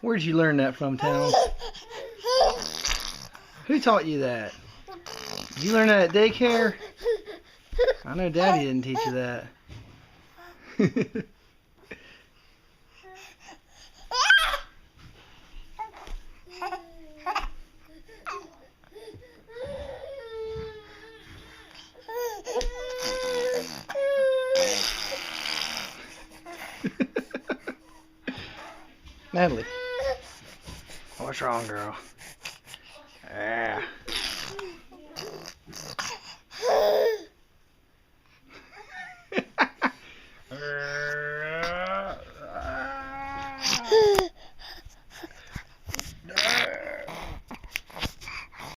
Where'd you learn that from, Town? Who taught you that? Did you learn that at daycare? I know Daddy didn't teach you that. Natalie, what's wrong, girl? Yeah.